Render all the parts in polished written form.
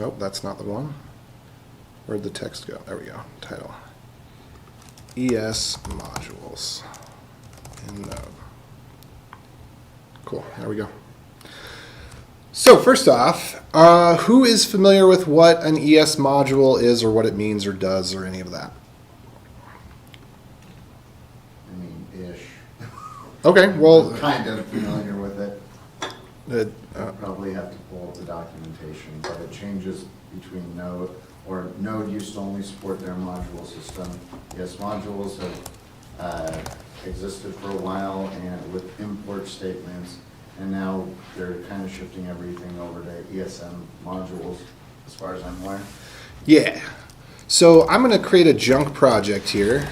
Nope, that's not the one. Where'd the text go? There we go. Title. ES modules in Node. Cool. There we go. So first off, who is familiar with what an ES module is or what it means or does or any of that? I mean, ish. Okay, well... I'm kind of familiar with it. I'll probably have to pull up the documentation, but it changes between Node, or Node used to only support their module system. Yes, modules have existed for a while and with import statements, and now they're kind of shifting everything over to ESM modules, as far as I'm aware. Yeah. So I'm going to create a junk project here.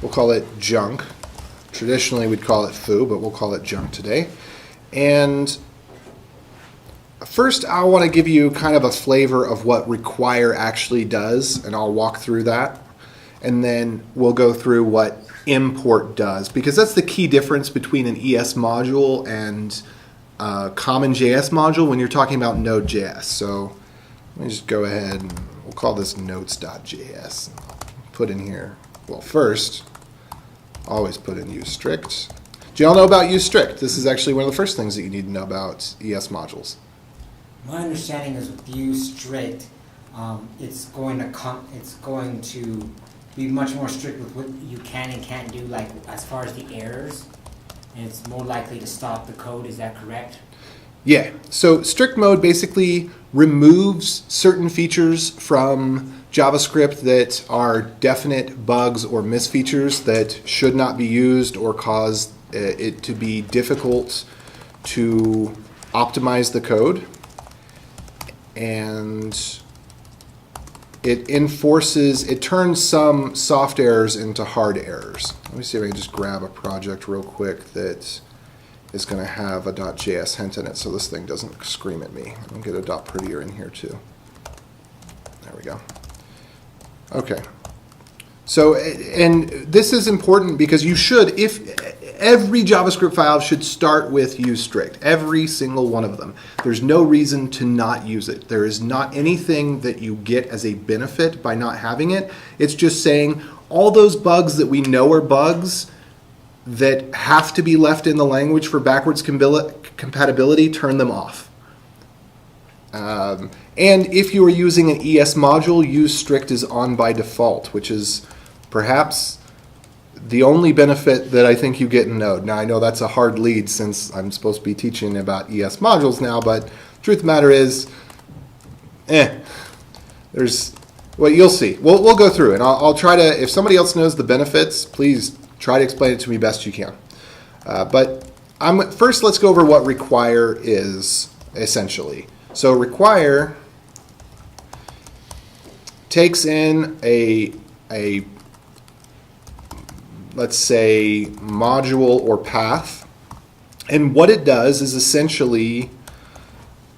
We'll call it junk. Traditionally, we'd call it foo, but we'll call it junk today. And first, I want to give you kind of a flavor of what require actually does, and I'll walk through that. And then we'll go through what import does, because that's the key difference between an ES module and a common JS module when you're talking about Node.js. So let me just go ahead and we'll call this notes.js. Put in here, well, first, always put in use strict. Do you all know about use strict? This is actually one of the first things that you need to know about ES modules. My understanding is with use strict, it's going to be much more strict with what you can and can't do, like as far as the errors, and it's more likely to stop the code. Is that correct? Yeah. So strict mode basically removes certain features from JavaScript that are definite bugs or misfeatures that should not be used or cause it to be difficult to optimize the code. And it turns some soft errors into hard errors. Let me see if I can just grab a project real quick that is going to have a .js hint in it so this thing doesn't scream at me. I'll get a .prettier in here too. There we go. Okay. So, and this is important because you should, if every JavaScript file should start with use strict, every single one of them. There's no reason to not use it. There is not anything that you get as a benefit by not having it. It's just saying all those bugs that we know are bugs that have to be left in the language for backwards compatibility, turn them off. And if you are using an ES module, use strict is on by default, which is perhaps the only benefit that I think you get in Node. Now, I know that's a hard lead since I'm supposed to be teaching about ES modules now, but truth of the matter is, there's, well, you'll see. We'll go through it. I'll try to, if somebody else knows the benefits, please try to explain it to me best you can. But first, let's go over what require is, essentially. So require takes in a let's say, module or path. And what it does is essentially,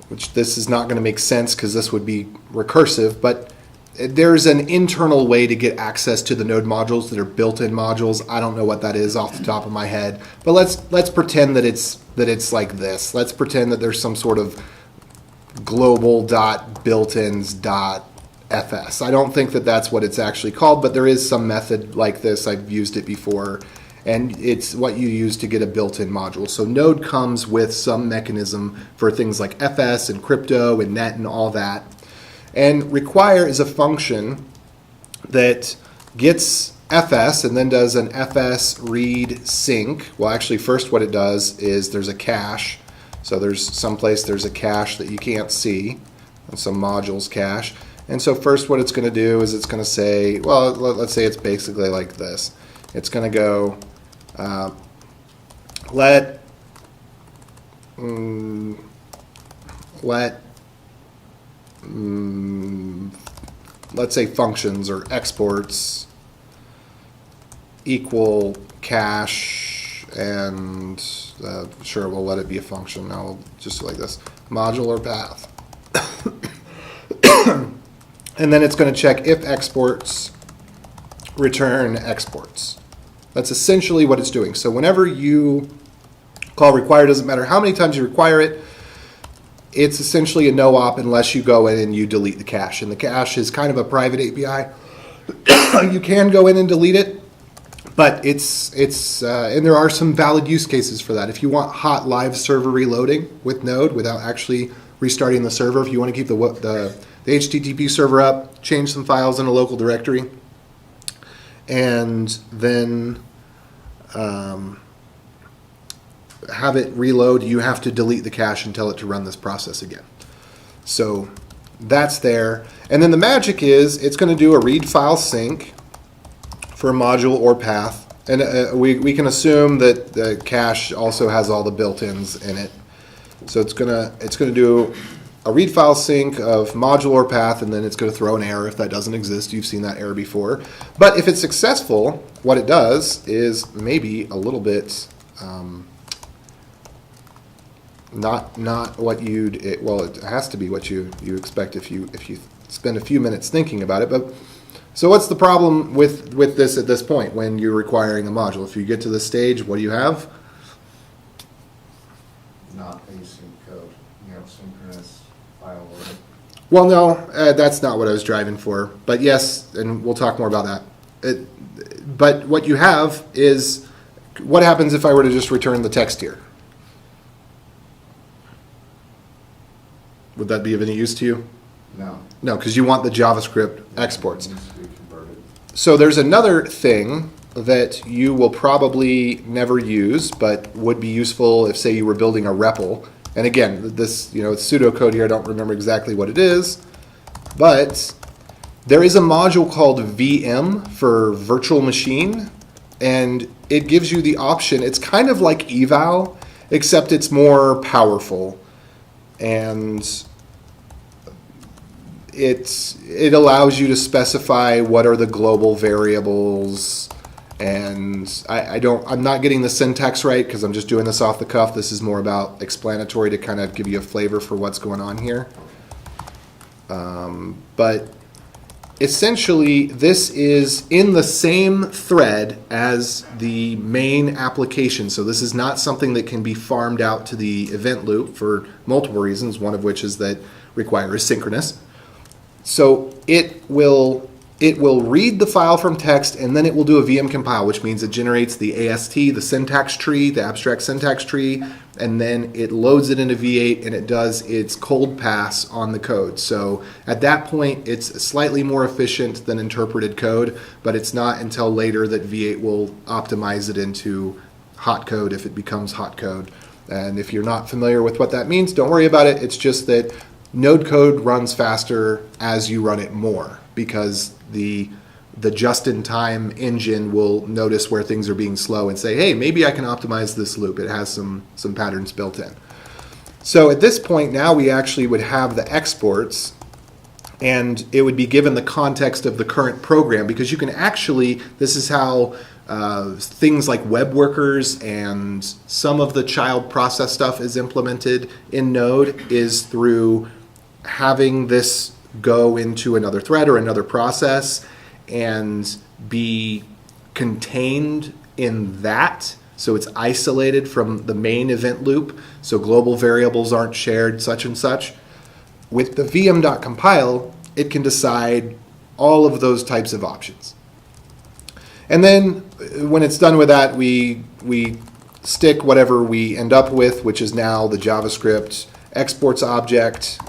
which this is not going to make sense because this would be recursive, but there's an internal way to get access to the Node modules that are built-in modules. I don't know what that is off the top of my head, but let's pretend that it's like this. Let's pretend that there's some sort of global.builtins.fs. I don't think that that's what it's actually called, but there is some method like this. I've used it before, and it's what you use to get a built-in module. So Node comes with some mechanism for things like FS and crypto and net and all that. And require is a function that gets FS and then does an FS read sync. Well, actually, first what it does is there's a cache. So there's a cache that you can't see, and some modules cache. And so first what it's going to do is it's going to say, well, let's say it's basically like this. It's going to go, let's say functions or exports equal cache, and sure, we'll let it be a function. Now we'll just do like this, module or path. And then it's going to check if exports, return exports. That's essentially what it's doing. So whenever you call require, doesn't matter how many times you require it, it's essentially a no-op unless you go in and you delete the cache. And the cache is kind of a private API. You can go in and delete it, but and there are some valid use cases for that. If you want hot live server reloading with Node without actually restarting the server, if you want to keep the HTTP server up, change some files in a local directory, and then have it reload, you have to delete the cache and tell it to run this process again. So that's there. And then the magic is it's going to do a read file sync for a module or path. And we can assume that the cache also has all the built-ins in it. So it's going to do a read file sync of module or path, and then it's going to throw an error if that doesn't exist. You've seen that error before. But if it's successful, what it does is maybe a little bit not what it has to be what you expect if you spend a few minutes thinking about it. But so what's the problem with this at this point when you're requiring a module? If you get to this stage, what do you have? Not async code. You have synchronous file loading. Well, no, that's not what I was driving for. But yes, and we'll talk more about that. But what you have is, what happens if I were to just return the text here? Would that be of any use to you? No. No, because you want the JavaScript exports. It needs to be converted. So there's another thing that you will probably never use, but would be useful if, say, you were building a REPL. And again, this, it's pseudocode here. I don't remember exactly what it is, but there is a module called VM for virtual machine, and it gives you the option. It's kind of like eval, except it's more powerful, and it allows you to specify what are the global variables. And I'm not getting the syntax right because I'm just doing this off the cuff. This is more about explanatory to kind of give you a flavor for what's going on here. But essentially, this is in the same thread as the main application. So this is not something that can be farmed out to the event loop for multiple reasons, one of which is that require asynchronous. So it will read the file from text, and then it will do a VM compile, which means it generates the AST, the syntax tree, the abstract syntax tree, and then it loads it into V8 and it does its cold pass on the code. So at that point, it's slightly more efficient than interpreted code, but it's not until later that V8 will optimize it into hot code if it becomes hot code. And if you're not familiar with what that means, don't worry about it. It's just that Node code runs faster as you run it more, because the just-in-time engine will notice where things are being slow and say, hey, maybe I can optimize this loop. It has some patterns built in. So at this point now we actually would have the exports, and it would be given the context of the current program, because you can actually, this is how things like web workers and some of the child process stuff is implemented in Node, is through having this go into another thread or another process and be contained in that. So it's isolated from the main event loop. So global variables aren't shared, such and such. With the vm.compile, it can decide all of those types of options. And then when it's done with that, we stick whatever we end up with, which is now the JavaScript exports object,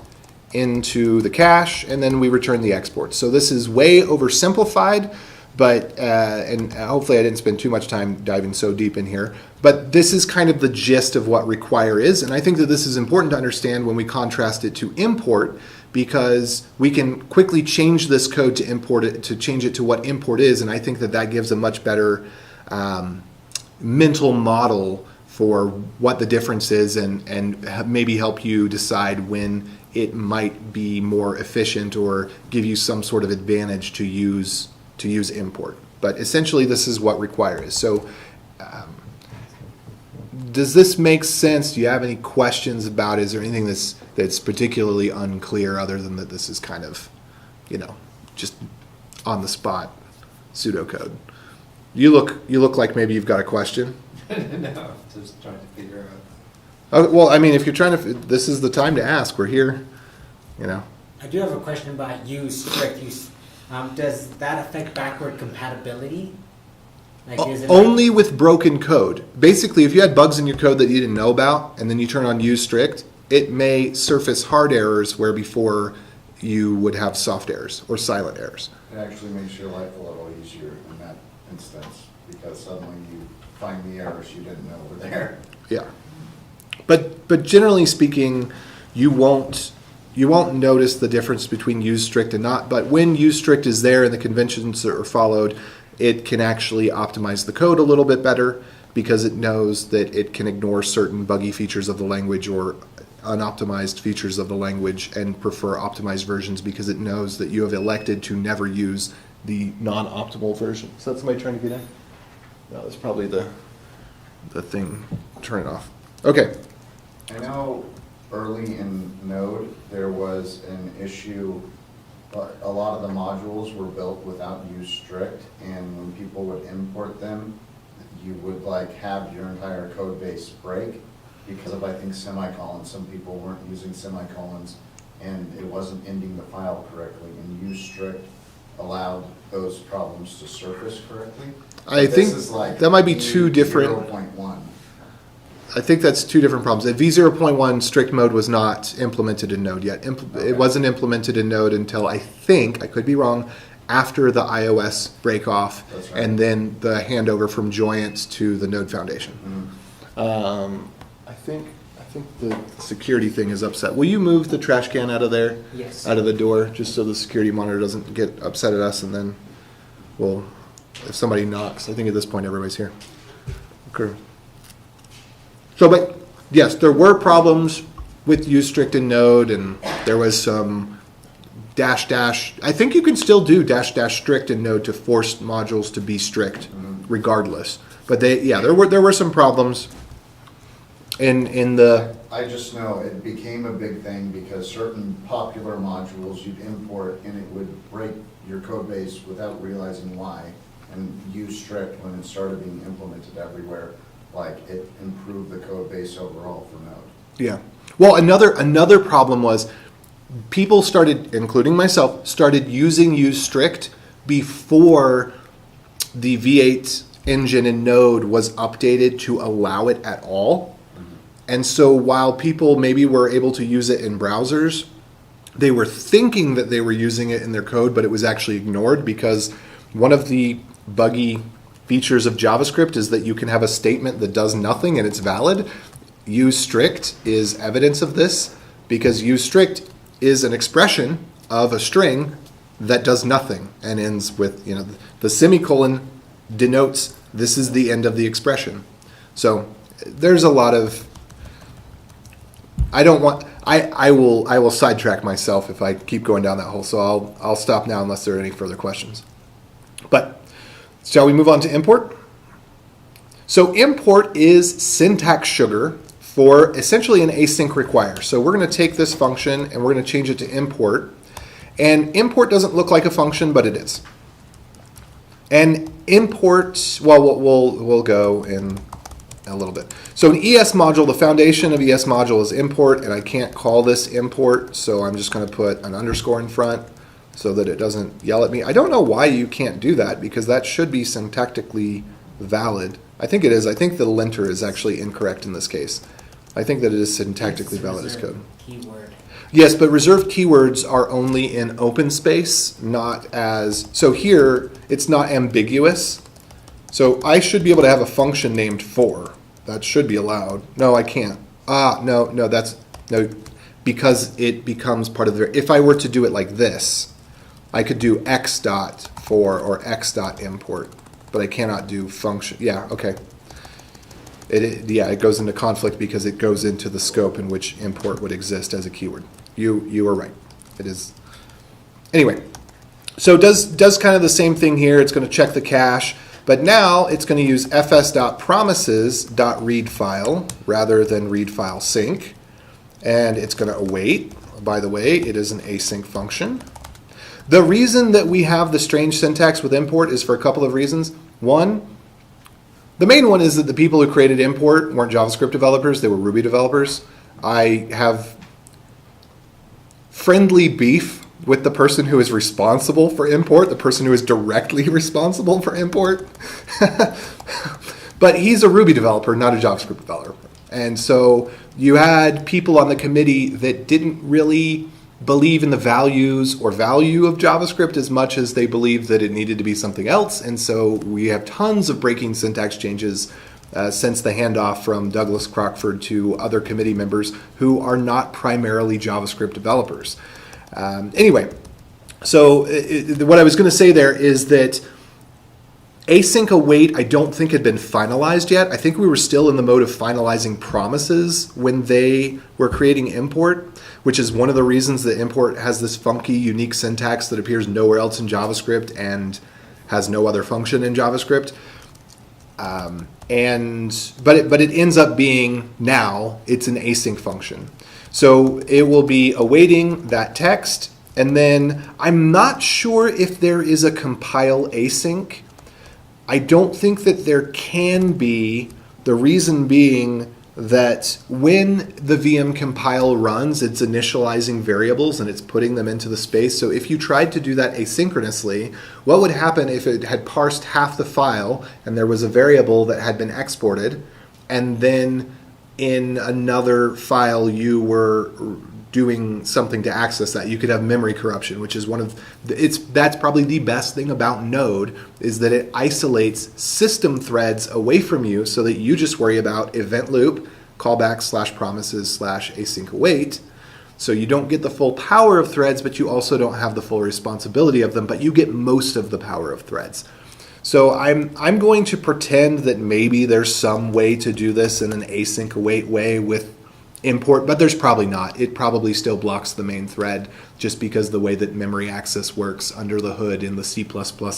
into the cache, and then we return the exports. So this is way oversimplified, but and hopefully I didn't spend too much time diving so deep in here, but this is kind of the gist of what require is, and I think that this is important to understand when we contrast it to import, because we can quickly change this code to import it, to change it to what import is, and I think that that gives a much better mental model for what the difference is, and maybe help you decide when it might be more efficient or give you some sort of advantage to use import. But essentially this is what require is. So does this make sense? Do you have any questions about it? Is there anything that's particularly unclear other than that this is kind of, just on the spot pseudocode? You look like maybe you've got a question. No, just trying to figure Well, I mean, if you're trying to, this is the time to ask. We're here, you know. I do have a question about use strict use. Does that affect backward compatibility? Like, is it Only with broken code. Basically, if you had bugs in your code that you didn't know about, and then you turn on use strict, it may surface hard errors where before you would have soft errors or silent errors. It actually makes your life a little easier in that instance, because suddenly you find the errors you didn't know were there. Yeah. But generally speaking, you won't notice the difference between use strict and not. But when use strict is there and the conventions are followed, it can actually optimize the code a little bit better because it knows that it can ignore certain buggy features of the language or unoptimized features of the language and prefer optimized versions because it knows that you have elected to never use the non-optimal version. Is that somebody trying to get in? No, that's probably the thing. Turn it off. Okay. I know early in Node, there was an issue, a lot of the modules were built without use strict, and when people would import them, you would like have your entire code base break because of, I think, semicolons. Some people weren't using semicolons, and it wasn't ending the file correctly, and use strict allowed those problems to surface correctly. I This think is like that might be two different. 0.1. I think that's two different problems. The v0.1 strict mode was not implemented in Node yet. It wasn't implemented in Node until I think, I could be wrong, after the iOS break off That's right. and then the handover from Joyance to the Node Foundation. Mhm. I think the security thing is upset. Will you move the trash can out of there? Yes. Out of the door, just so the security monitor doesn't get upset at us, and then we'll, if somebody knocks, I think at this point everybody's here. Okay. So, but yes, there were problems with use strict in Node, and there was some dash. I think you can still do dash strict in Node to force modules to be strict, regardless. But there were some problems in the. I just know it became a big thing because certain popular modules you'd import and it would break your code base without realizing why. And use strict, when it started being implemented everywhere, like it improved the code base overall for Node. Yeah. Well, another problem was people started, including myself, started using use strict before the V8 engine in Node was updated to allow it at all. And so while people maybe were able to use it in browsers, they were thinking that they were using it in their code, but it was actually ignored because one of the buggy features of JavaScript is that you can have a statement that does nothing and it's valid. Use strict is evidence of this because use strict is an expression of a string that does nothing and ends with, the semicolon denotes this is the end of the expression. So there's a lot of, I will sidetrack myself if I keep going down that hole. So I'll stop now unless there are any further questions. But shall we move on to import? So import is syntax sugar for essentially an async require. So we're going to take this function and we're going to change it to import. And import doesn't look like a function, but it is. And import, well, we'll go in a little bit. So an ES module, the foundation of ES module is import, and I can't call this import, so I'm just going to put an underscore in front so that it doesn't yell at me. I don't know why you can't do that, because that should be syntactically valid. I think it is. I think the linter is actually incorrect in this case. I think that it is syntactically valid as code. Keyword. Yes, but reserved keywords are only in open space, not as, so here it's not ambiguous. So I should be able to have a function named for. That should be allowed. No, I can't. No, because it becomes part of the, if I were to do it like this, I could do x dot for or x dot import, but I cannot do function. Yeah, okay. It goes into conflict because it goes into the scope in which import would exist as a keyword. You are right. It is. Anyway, so it does kind of the same thing here. It's going to check the cache, but now it's going to use fs.promises.readFile rather than readFile sync, and it's going to await. By the way, it is an async function. The reason that we have the strange syntax with import is for a couple of reasons. One, The main one is that the people who created import weren't JavaScript developers, they were Ruby developers. I have friendly beef with the person who is responsible for import, the person who is directly responsible for import. But he's a Ruby developer, not a JavaScript developer. And so you had people on the committee that didn't really believe in the values or value of JavaScript as much as they believed that it needed to be something else. And so we have tons of breaking syntax changes since the handoff from Douglas Crockford to other committee members who are not primarily JavaScript developers. Anyway, so what I was going to say there is that async await I don't think had been finalized yet. I think we were still in the mode of finalizing promises when they were creating import, which is one of the reasons that import has this funky, unique syntax that appears nowhere else in JavaScript and has no other function in JavaScript. But it ends up being now it's an async function. So it will be awaiting that text, and then I'm not sure if there is a compile async. I don't think that there can be, the reason being that when the VM compile runs, it's initializing variables and it's putting them into the space. So if you tried to do that asynchronously, what would happen if it had parsed half the file and there was a variable that had been exported, and then in another file you were doing something to access that? You could have memory corruption, which is that's probably the best thing about Node, is that it isolates system threads away from you so that you just worry about event loop, callback / promises / async await. So you don't get the full power of threads, but you also don't have the full responsibility of them, but you get most of the power of threads. So I'm going to pretend that maybe there's some way to do this in an async await way with import, but there's probably not. It probably still blocks the main thread just because the way that memory access works under the hood in the C++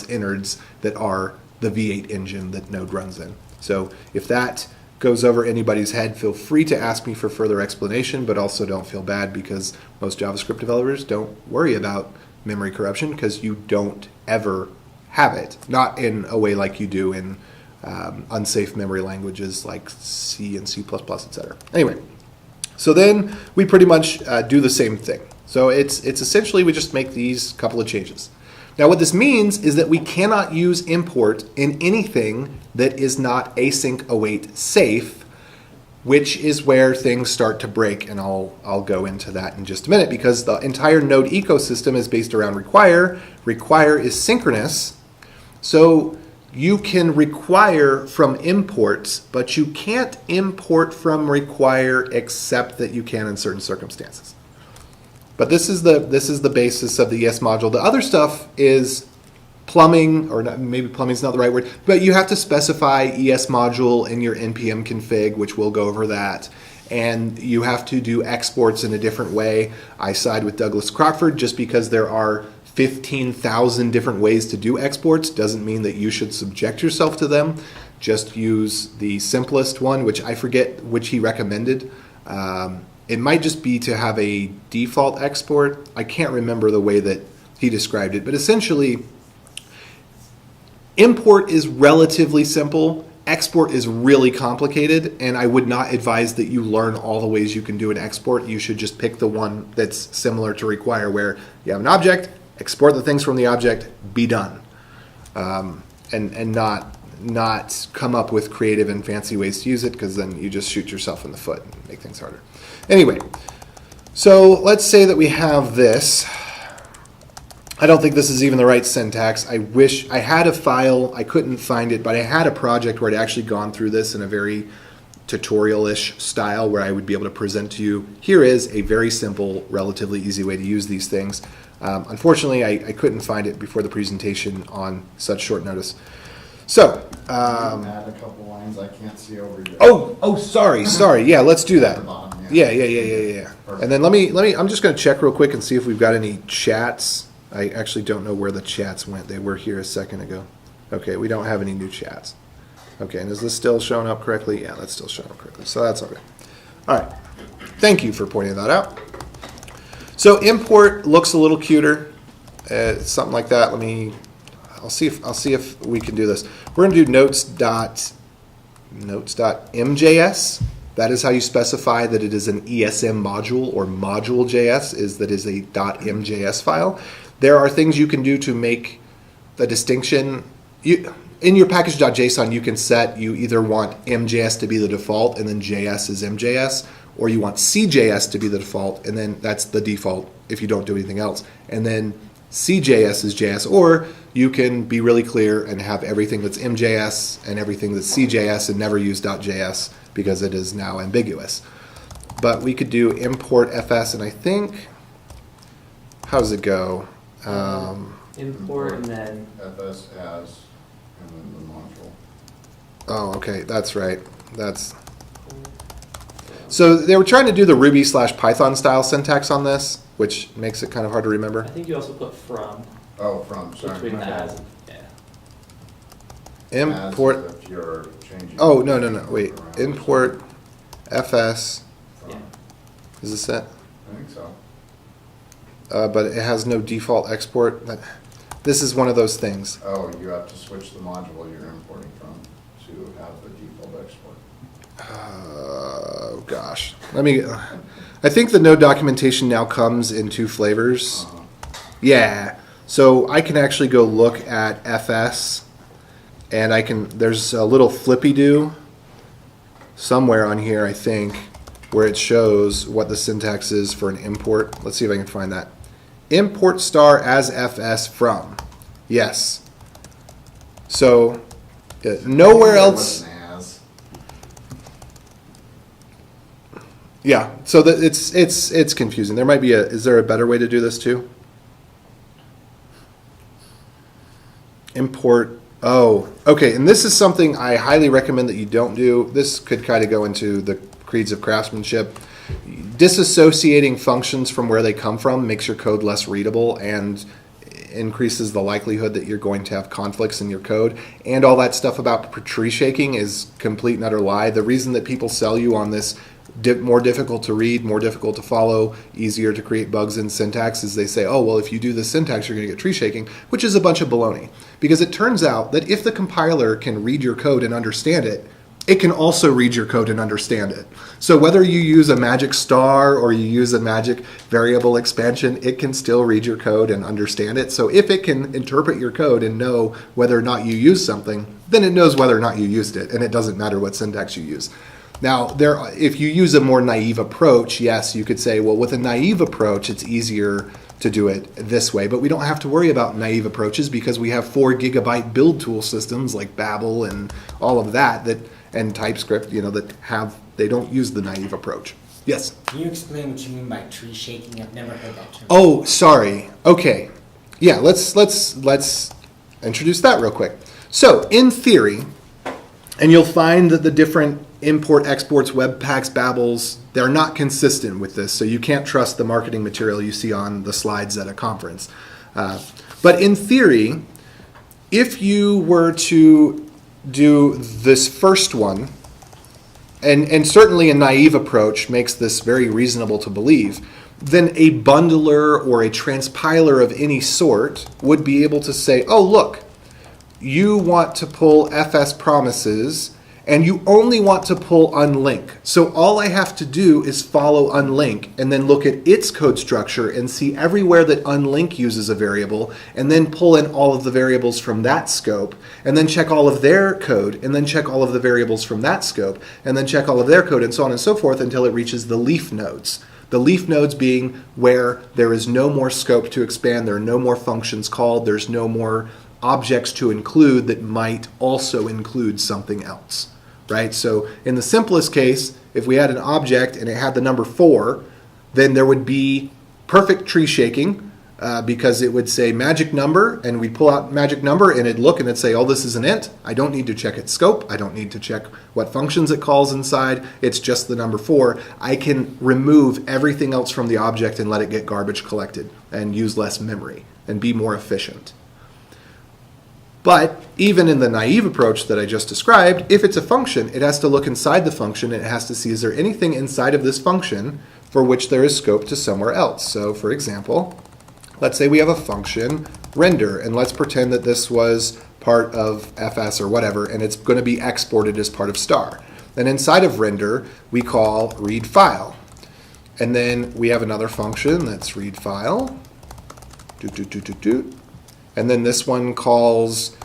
innards that are the V8 engine that Node runs in. So if that goes over anybody's head, feel free to ask me for further explanation, but also don't feel bad because most JavaScript developers don't worry about memory corruption because you don't ever have it. Not in a way like you do in unsafe memory languages like C and C++, etc. Anyway. So then we pretty much do the same thing. So it's essentially we just make these couple of changes. Now what this means is that we cannot use import in anything that is not async await safe, which is where things start to break, and I'll go into that in just a minute because the entire Node ecosystem is based around require. Require is synchronous. So you can require from imports, but you can't import from require except that you can in certain circumstances. But this is the basis of the ES module. The other stuff is plumbing, or not, maybe plumbing is not the right word, but you have to specify ES module in your npm config, which we'll go over that. And you have to do exports in a different way. I side with Douglas Crockford just because there are 15,000 different ways to do exports doesn't mean that you should subject yourself to them. Just use the simplest one, which I forget which he recommended. It might just be to have a default export. I can't remember the way that he described it, but essentially import is relatively simple. Export is really complicated, and I would not advise that you learn all the ways you can do an export. You should just pick the one that's similar to require, where you have an object, export the things from the object, be done, and not come up with creative and fancy ways to use it, because then you just shoot yourself in the foot and make things harder. Anyway, so let's say that we have this. I don't think this is even the right syntax. I wish I had a file. I couldn't find it, but I had a project where I'd actually gone through this in a very tutorial-ish style where I would be able to present to you. Here is a very simple, relatively easy way to use these things. Unfortunately, I couldn't find it before the presentation on such short notice. So, add a couple lines I can't see over here. Oh, sorry. Yeah, let's do that. At the bottom, Yeah. Perfect. And then let me. I'm just going to check real quick and see if we've got any chats. I actually don't know where the chats went. They were here a second ago. Okay, we don't have any new chats. Okay, and is this still showing up correctly? Yeah, that's still showing up correctly. So that's okay. All right. Thank you for pointing that out. So import looks a little cuter. Something like that. I'll see if we can do this. We're going to do notes dot notes.mjs. That is how you specify that it is an ESM module, or module.js is that is a .mjs file. There are things you can do to make the distinction. In your package.json, you can set, you either want MJS to be the default and then JS is MJS, or you want CJS to be the default and then that's the default if you don't do anything else. And then CJS is JS, or you can be really clear and have everything that's MJS and everything that's CJS and never use .js because it is now ambiguous. But we could do import fs, and I think, how does it go? Import and then fs as, and then the module. Oh, okay, that's right. So they were trying to do the Ruby/Python style syntax on this, which makes it kind of hard to remember. I think you also put from Oh, from, sorry. between my the bad. as and Import. As if you're changing. Oh, no, wait. parameters. Import fs. From. Yeah. Is this it? I think so. But it has no default export. This is one of those things. Oh, you have to switch the module you're importing from to have the default export. Oh, gosh. I think the Node documentation now comes in two flavors. Uh-huh. Yeah. So I can actually go look at fs, and there's a little flippy do somewhere on here, I think, where it shows what the syntax is for an import. Let's see if I can find that. Import star as fs from. Yes. So nowhere else. It wasn't as. Yeah. So that it's confusing. There might be is there a better way to do this too? Import. Oh, okay. And this is something I highly recommend that you don't do. This could kind of go into the creeds of craftsmanship. Disassociating functions from where they come from makes your code less readable and increases the likelihood that you're going to have conflicts in your code. And all that stuff about tree shaking is complete and utter lie. The reason that people sell you on this more difficult to read, more difficult to follow, easier to create bugs in syntax is they say, oh, well, if you do this syntax, you're going to get tree shaking, which is a bunch of baloney. Because it turns out that if the compiler can read your code and understand it, it can also read your code and understand it. So whether you use a magic star or you use a magic variable expansion, it can still read your code and understand it. So if it can interpret your code and know whether or not you use something, then it knows whether or not you used it, and it doesn't matter what syntax you use. Now, if you use a more naive approach, yes, you could say, well, with a naive approach, it's easier to do it this way. But we don't have to worry about naive approaches because we have 4 gigabyte build tool systems like Babel and all of that and TypeScript, they don't use the naive approach. Yes? Can you explain what you mean by tree shaking? I've never heard that term. Oh, sorry. Okay. Yeah, let's introduce that real quick. So, in theory, and you'll find that the different import, exports, Webpacks, Babels, they're not consistent with this, so you can't trust the marketing material you see on the slides at a conference. But in theory, if you were to do this first one, and certainly a naive approach makes this very reasonable to believe, then a bundler or a transpiler of any sort would be able to say, oh, look, you want to pull fs promises, and you only want to pull unlink. So all I have to do is follow unlink and then look at its code structure and see everywhere that unlink uses a variable and then pull in all of the variables from that scope and then check all of their code and then check all of the variables from that scope and then check all of their code and so on and so forth until it reaches the leaf nodes. The leaf nodes being where there is no more scope to expand, there are no more functions called, there's no more objects to include that might also include something else. Right? So in the simplest case, if we had an object and it had the number 4, then there would be perfect tree shaking because it would say magic number, and we'd pull out magic number and it'd look and it'd say, oh, this is an int. I don't need to check its scope. I don't need to check what functions it calls inside. It's just the number 4. I can remove everything else from the object and let it get garbage collected and use less memory and be more efficient. But even in the naive approach that I just described, if it's a function, it has to look inside the function and it has to see, is there anything inside of this function for which there is scope to somewhere else? So for example, let's say we have a function render, and let's pretend that this was part of FS or whatever, and it's going to be exported as part of star. Then inside of render, we call read file. And then we have another function that's read file. And then this one calls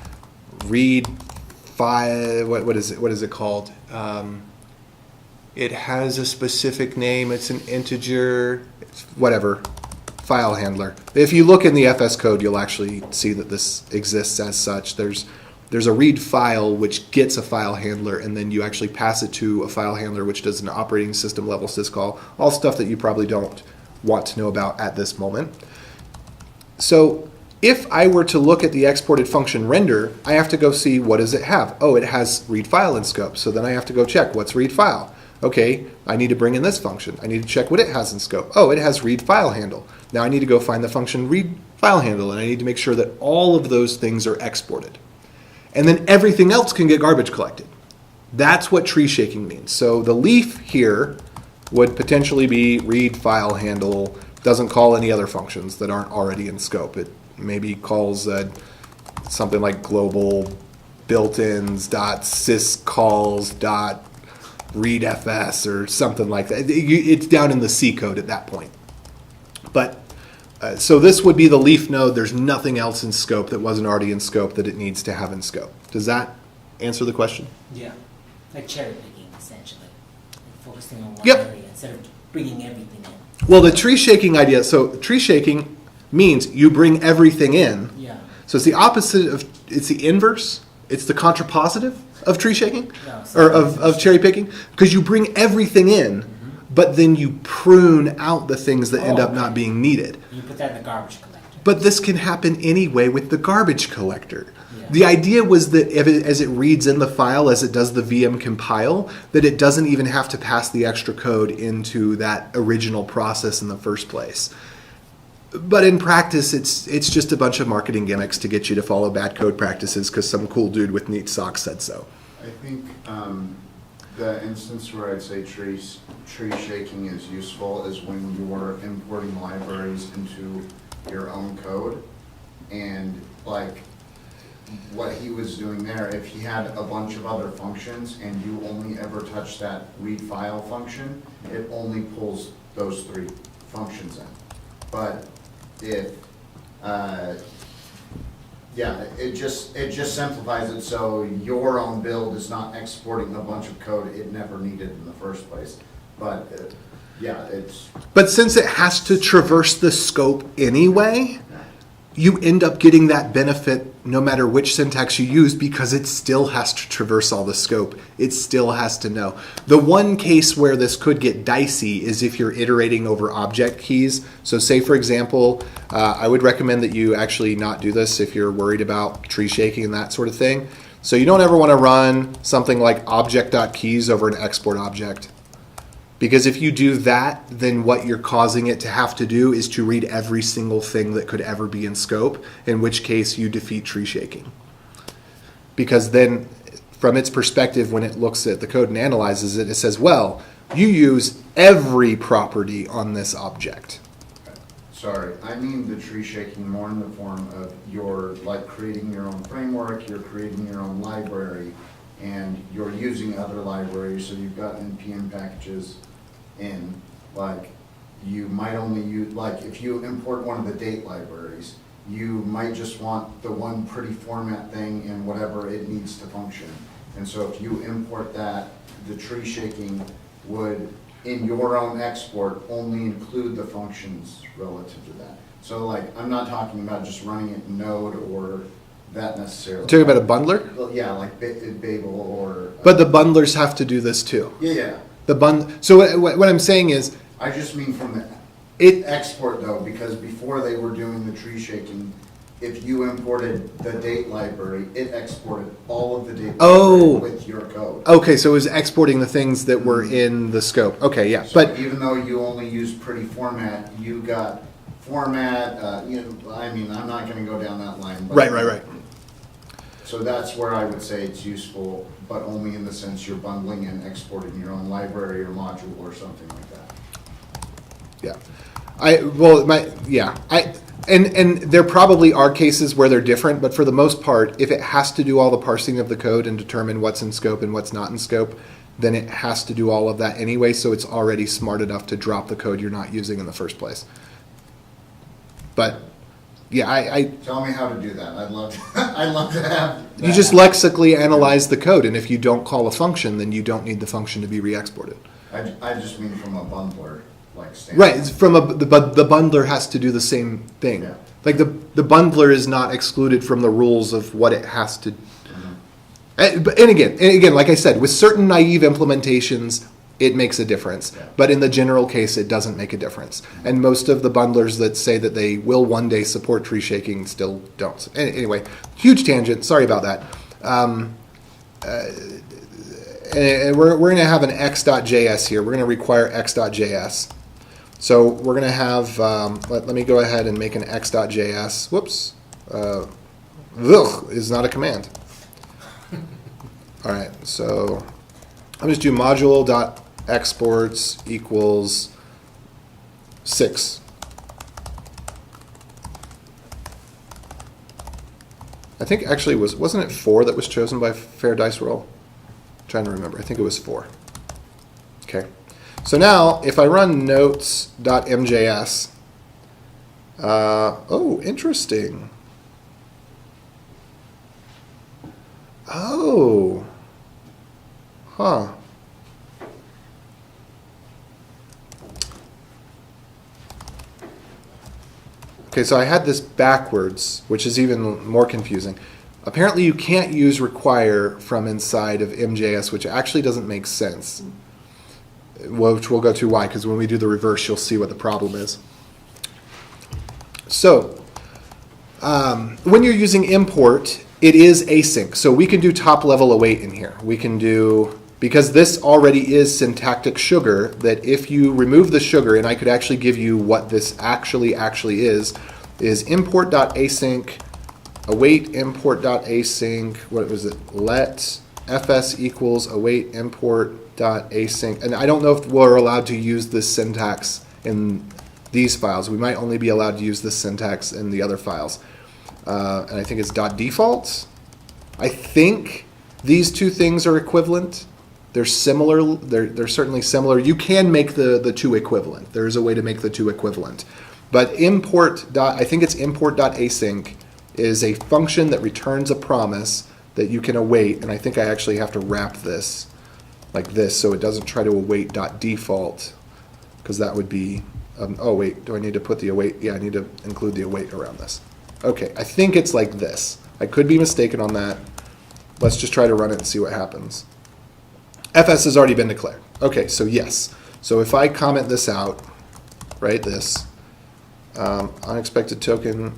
read file. What is it? What is it called? It has a specific name. It's an integer. It's whatever. File handler. If you look in the FS code, you'll actually see that this exists as such. There's a read file which gets a file handler, and then you actually pass it to a file handler which does an operating system level syscall, all stuff that you probably don't want to know about at this moment. So if I were to look at the exported function render, I have to go see what does it have. Oh, it has read file in scope. So then I have to go check what's read file. Okay, I need to bring in this function. I need to check what it has in scope. Oh, it has read file handle. Now I need to go find the function read file handle, and I need to make sure that all of those things are exported. And then everything else can get garbage collected. That's what tree shaking means. So the leaf here would potentially be read file handle, doesn't call any other functions that aren't already in scope. It maybe calls something like global built-ins dot syscalls dot readfs or something like that. It's down in the C code at that point. But so this would be the leaf node. There's nothing else in scope that wasn't already in scope that it needs to have in scope. Does that answer the question? Yeah, like cherry picking essentially, like focusing on one Yep. area instead of bringing everything in. Well, the tree shaking idea, so tree shaking means you bring everything in. Yeah. So it's the opposite of, it's the inverse, it's the contrapositive of tree shaking, No, or of cherry picking, because you bring everything in, but then you prune out the things that end up not being needed. You put that in the garbage collector. But this can happen anyway with the garbage collector. Yeah. The idea was that as it reads in the file, as it does the VM compile, that it doesn't even have to pass the extra code into that original process in the first place. But in practice, it's just a bunch of marketing gimmicks to get you to follow bad code practices because some cool dude with neat socks said so. I think the instance where I'd say tree shaking is useful is when you're importing libraries into your own code. And like what he was doing there, if he had a bunch of other functions and you only ever touch that read file function, it only pulls those 3 functions in. But if it just simplifies it so your own build is not exporting a bunch of code it never needed in the first place. But it's. But since it has to traverse the scope anyway, you end up getting that benefit no matter which syntax you use because it still has to traverse all the scope. It still has to know. The one case where this could get dicey is if you're iterating over object keys. So say, for example, I would recommend that you actually not do this if you're worried about tree shaking and that sort of thing. So you don't ever want to run something like object.keys over an export object. Because if you do that, then what you're causing it to have to do is to read every single thing that could ever be in scope, in which case you defeat tree shaking. Because then, from its perspective, when it looks at the code and analyzes it, it says, well, you use every property on this object. Sorry, I mean the tree shaking more in the form of you're like creating your own framework, you're creating your own library, and you're using other libraries, so you've got NPM packages in, like, you might only use, like, if you import one of the date libraries, you might just want the one pretty format thing and whatever it needs to function. And so if you import that, the tree shaking would, in your own export, only include the functions relative to that. So, like, I'm not talking about just running it in Node or that necessarily. You're talking about a bundler? Well, yeah, like Babel or. But the bundlers have to do this too. Yeah. So what I'm saying is, I just mean from it export though, because before they were doing the tree shaking, if you imported the date library, it exported all of the date library with your code. Okay, so it was exporting the things that were in the scope. Okay, yeah, So but even though you only used pretty format, you got format. I mean, I'm not going to go down that line. But right. So that's where I would say it's useful, but only in the sense you're bundling and exporting your own library or module or something like that. Yeah, And there probably are cases where they're different, but for the most part, if it has to do all the parsing of the code and determine what's in scope and what's not in scope, then it has to do all of that anyway, so it's already smart enough to drop the code you're not using in the first place. But yeah, I Tell me how to do that. I'd love to, I'd love to have you just lexically analyze the code, and if you don't call a function, then you don't need the function to be re-exported. I just mean from a bundler, like standard. Right, it's from the bundler has to do the same thing. Yeah. Like the bundler is not excluded from the rules of what it has to. And again, like I said, with certain naive implementations, it makes a difference. Yeah. But in the general case, it doesn't make a difference. And most of the bundlers that say that they will one day support tree shaking still don't. Anyway, huge tangent. Sorry about that. And we're going to have an x.js here. We're going to require x.js. So we're going to have, let me go ahead and make an x.js. Whoops. Is not a command. All right, so I'm just do module.exports equals 6. I think actually wasn't it 4 that was chosen by fair dice roll? I'm trying to remember. I think it was 4. Okay. So now if I run notes.mjs, oh, interesting. Oh. Huh. Okay, so I had this backwards, which is even more confusing. Apparently you can't use require from inside of MJS, which actually doesn't make sense. Which we'll go to why, because when we do the reverse, you'll see what the problem is. So, when you're using import, it is async. So we can do top level await in here. We can do, because this already is syntactic sugar, that if you remove the sugar, and I could actually give you what this actually is import.async, await import.async, what was it, let fs equals await import.async. And I don't know if we're allowed to use this syntax in these files. We might only be allowed to use this syntax in the other files. And I think it's .default. I think these two things are equivalent. They're similar. They're certainly similar. You can make the two equivalent. There is a way to make the two equivalent. But I think it's import.async is a function that returns a promise that you can await. And I think I actually have to wrap this like this so it doesn't try to await .default, because that would be, oh wait, do I need to put the await? Yeah, I need to include the await around this. Okay, I think it's like this. I could be mistaken on that. Let's just try to run it and see what happens. FS has already been declared. Okay, so yes. So if I comment this out, right, this, unexpected token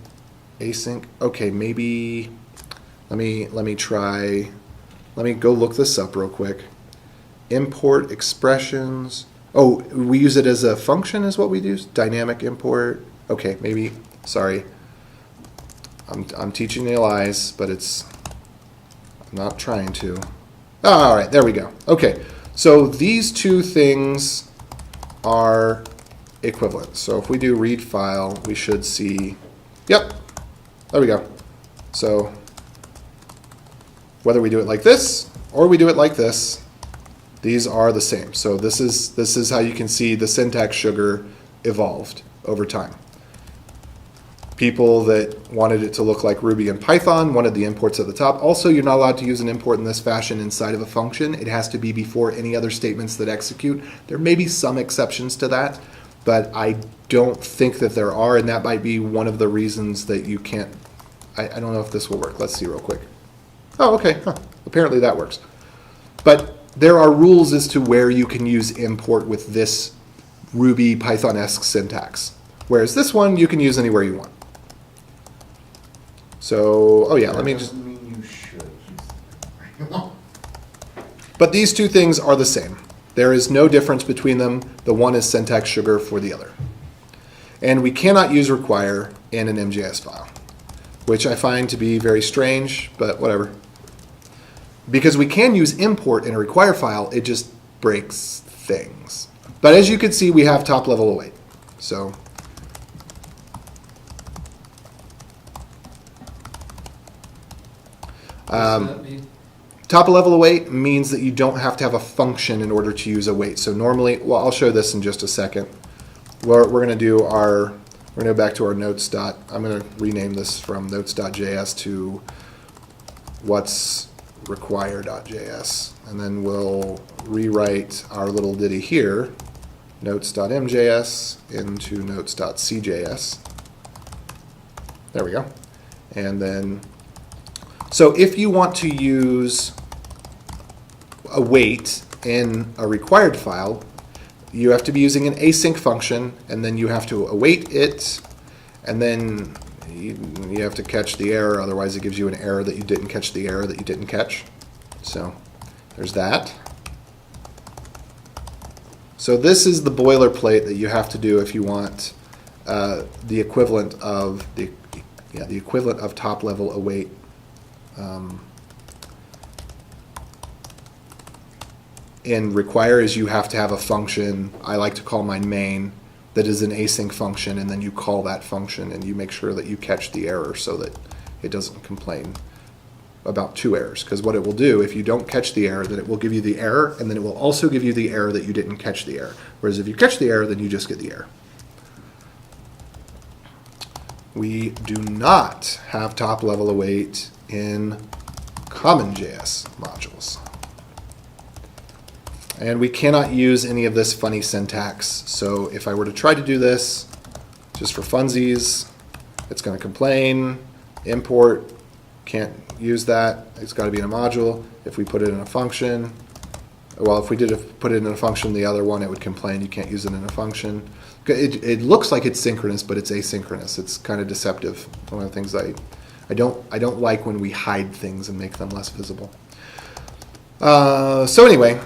async. Okay, maybe, let me go look this up real quick. Import expressions. Oh, we use it as a function is what we use? Dynamic import. Okay, maybe, sorry. I'm teaching the lies, but I'm not trying to. Oh, all right, there we go. Okay, so these two things are equivalent. So if we do read file, we should see, yep, there we go. So whether we do it like this or we do it like this, these are the same. So this is how you can see the syntax sugar evolved over time. People that wanted it to look like Ruby and Python wanted the imports at the top. Also, you're not allowed to use an import in this fashion inside of a function. It has to be before any other statements that execute. There may be some exceptions to that, but I don't think that there are, and that might be one of the reasons that you can't. I don't know if this will work. Let's see real quick. Oh, okay. Huh. Apparently that works. But there are rules as to where you can use import with this Ruby Python-esque syntax, whereas this one you can use anywhere you want. So, oh yeah, let me just. That doesn't mean you should. But these two things are the same. There is no difference between them. The one is syntax sugar for the other. And we cannot use require in an MJS file, which I find to be very strange, but whatever. Because we can use import in a require file, it just breaks things. But as you can see, we have top level await. So What does that mean? Top level await means that you don't have to have a function in order to use await. So normally, well, I'll show this in just a second. We're going to do we're going to go back to our notes. I'm going to rename this from notes.js to what's require.js. And then we'll rewrite our little ditty here, notes.mjs, into notes.cjs. There we go. And then, so if you want to use await in a required file, you have to be using an async function, and then you have to await it, and then you have to catch the error, otherwise it gives you an error that you didn't catch the error that you didn't catch. So there's that. So this is the boilerplate that you have to do if you want the equivalent of the equivalent of top level await. And require is you have to have a function, I like to call mine main, that is an async function, and then you call that function and you make sure that you catch the error so that it doesn't complain about two errors. Because what it will do, if you don't catch the error, then it will give you the error, and then it will also give you the error that you didn't catch the error. Whereas if you catch the error, then you just get the error. We do not have top level await in CommonJS modules. And we cannot use any of this funny syntax. So if I were to try to do this, just for funsies, it's going to complain, import, can't use that, it's got to be in a module. If we put it in a function, well, if we put it in a function, the other one, it would complain, you can't use it in a function. It looks like it's synchronous, but it's asynchronous. It's kind of deceptive. One of the things I don't like when we hide things and make them less visible. So anyway,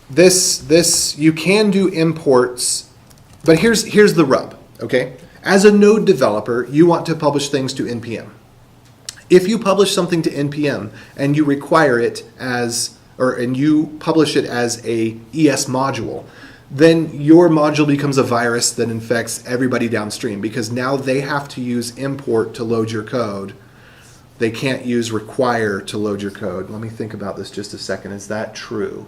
this you can do imports, but here's the rub. Okay, as a Node developer, you want to publish things to npm. If you publish something to npm and you require it and you publish it as a ES module, then your module becomes a virus that infects everybody downstream, because now they have to use import to load your code. They can't use require to load your code. Let me think about this just a second. Is that true?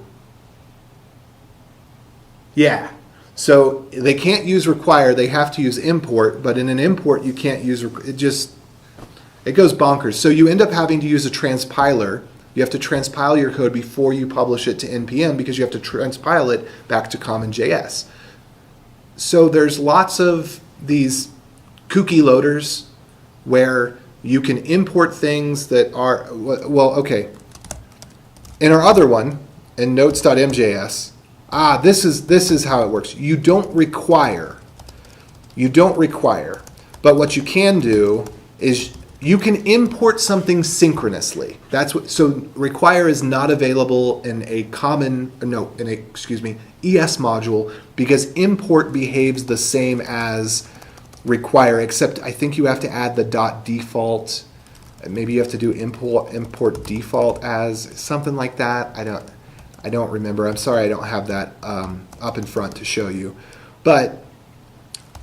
Yeah. So they can't use require, they have to use import, but in an import you can't use, it goes bonkers. So you end up having to use a transpiler. You have to transpile your code before you publish it to npm, because you have to transpile it back to CommonJS. So there's lots of these kooky loaders where you can import things that are, well, okay. In our other one, in notes.mjs, this is how it works. You don't require, but what you can do is you can import something synchronously. That's what. So require is not available in a ES module, because import behaves the same as require, except I think you have to add the .default. Maybe you have to do import default as something like that. I don't remember. I'm sorry, I don't have that up in front to show you, but.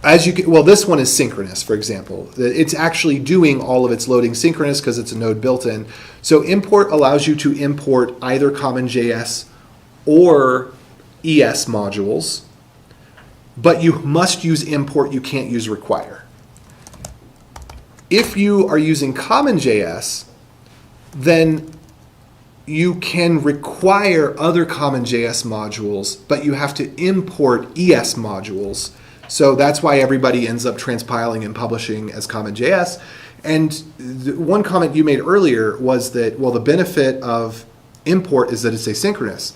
As you can, well, this one is synchronous, for example. It's actually doing all of its loading synchronous because it's a node built-in. So import allows you to import either CommonJS or ES modules, but you must use import, you can't use require. If you are using CommonJS, then you can require other CommonJS modules, but you have to import ES modules. So that's why everybody ends up transpiling and publishing as CommonJS. And one comment you made earlier was that, well, the benefit of import is that it's asynchronous.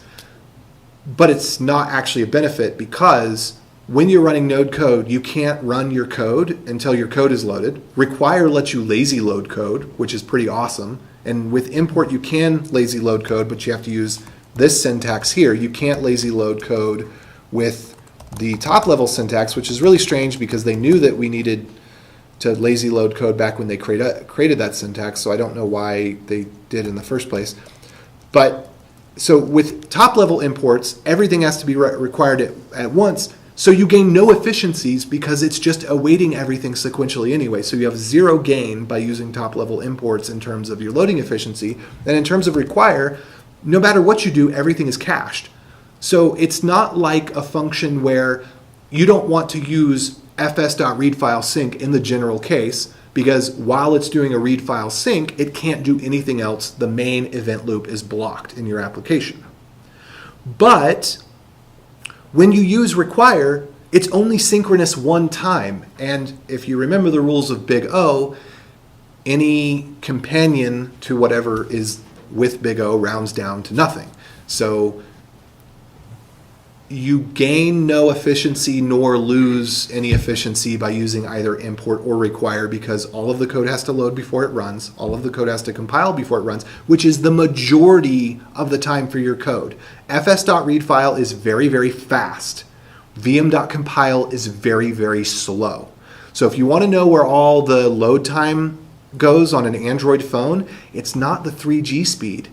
But it's not actually a benefit, because when you're running Node code, you can't run your code until your code is loaded. Require lets you lazy load code, which is pretty awesome. And with import, you can lazy load code, but you have to use this syntax here. You can't lazy load code with the top level syntax, which is really strange because they knew that we needed to lazy load code back when they created that syntax, so I don't know why they did in the first place. But so with top level imports, everything has to be required at once, So you gain no efficiencies because it's just awaiting everything sequentially anyway. So you have zero gain by using top-level imports in terms of your loading efficiency. And in terms of require, no matter what you do, everything is cached. So it's not like a function where you don't want to use fs.readFileSync in the general case, because while it's doing a read file sync, it can't do anything else. The main event loop is blocked in your application. But when you use require, it's only synchronous one time. And if you remember the rules of big O, any companion to whatever is with big O rounds down to nothing. So you gain no efficiency nor lose any efficiency by using either import or require, because all of the code has to load before it runs, all of the code has to compile before it runs, which is the majority of the time for your code. fs.readFile is very, very fast. vm.compile is very, very slow. So if you want to know where all the load time goes on an Android phone, it's not the 3G speed.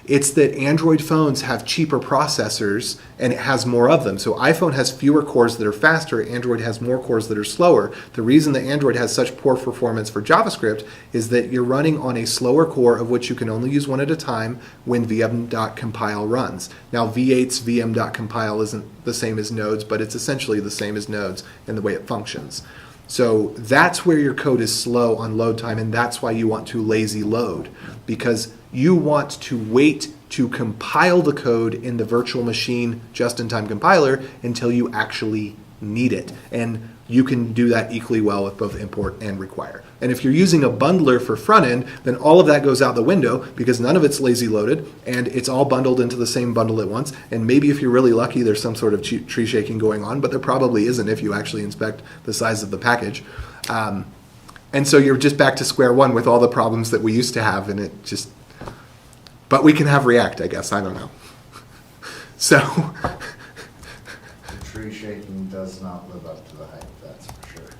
It's that Android phones have cheaper processors and it has more of them. So iPhone has fewer cores that are faster, Android has more cores that are slower. The reason that Android has such poor performance for JavaScript is that you're running on a slower core of which you can only use one at a time when vm.compile runs. Now V8's vm.compile isn't the same as Node's, but it's essentially the same as Node's in the way it functions. So that's where your code is slow on load time, and that's why you want to lazy load, because you want to wait to compile the code in the virtual machine just-in-time compiler until you actually need it. And you can do that equally well with both import and require. And if you're using a bundler for front end, then all of that goes out the window because none of it's lazy loaded and it's all bundled into the same bundle at once. And maybe if you're really lucky, there's some sort of tree shaking going on, but there probably isn't if you actually inspect the size of the package. And so you're just back to square one with all the problems that we used to have, and it just, but we can have React, I guess, I don't know. So. The tree shaking does not live up to the hype, that's for sure.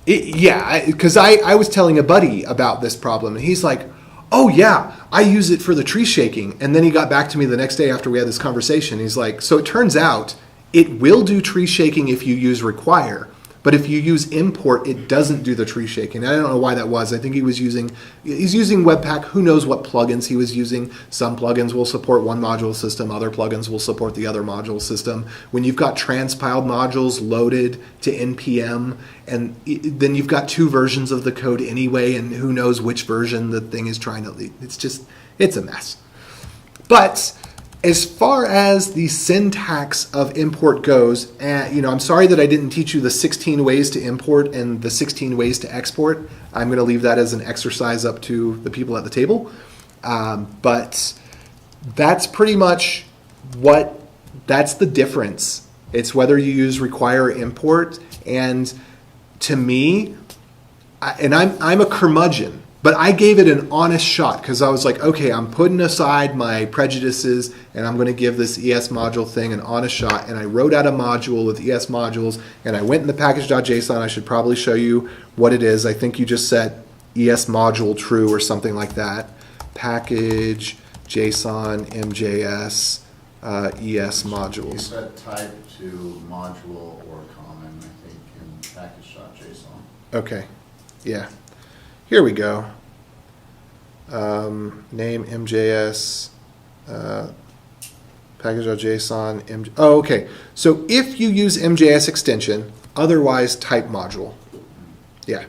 Yeah, because I was telling a buddy about this problem, and he's like, oh yeah, I use it for the tree shaking. And then he got back to me the next day after we had this conversation. He's like, so it turns out it will do tree shaking if you use require, but if you use import, it doesn't do the tree shaking. I don't know why that was. I think he's using Webpack. Who knows what plugins he was using. Some plugins will support one module system. Other plugins will support the other module system. When you've got transpiled modules loaded to NPM, and then you've got two versions of the code anyway, and who knows which version the thing is trying to lead. It's a mess. But as far as the syntax of import goes, I'm sorry that I didn't teach you the 16 ways to import and the 16 ways to export. I'm going to leave that as an exercise up to the people at the table. But that's pretty much that's the difference. It's whether you use require or import. And to me, I'm a curmudgeon, but I gave it an honest shot because I was like, okay, I'm putting aside my prejudices and I'm going to give this ES module thing an honest shot. And I wrote out a module with ES modules and I went in the package.json. I should probably show you what it is. I think you just set ES module true or something like that. Package JSON MJS ES You modules. set type to module or common, I think, in package.json. Okay, yeah. Here we go. Name MJS, package.json. Oh, okay. So if you use MJS extension, otherwise type module. Yeah.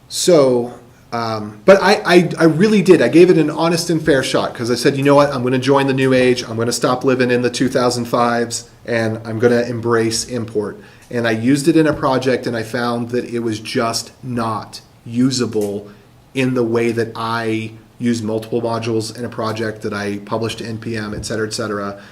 So, but I really did. I gave it an honest and fair shot because I said, you know what? I'm going to join the new age. I'm going to stop living in the 2005s and I'm going to embrace import. And I used it in a project and I found that it was just not usable in the way that I use multiple modules in a project that I published to NPM, et cetera, et cetera.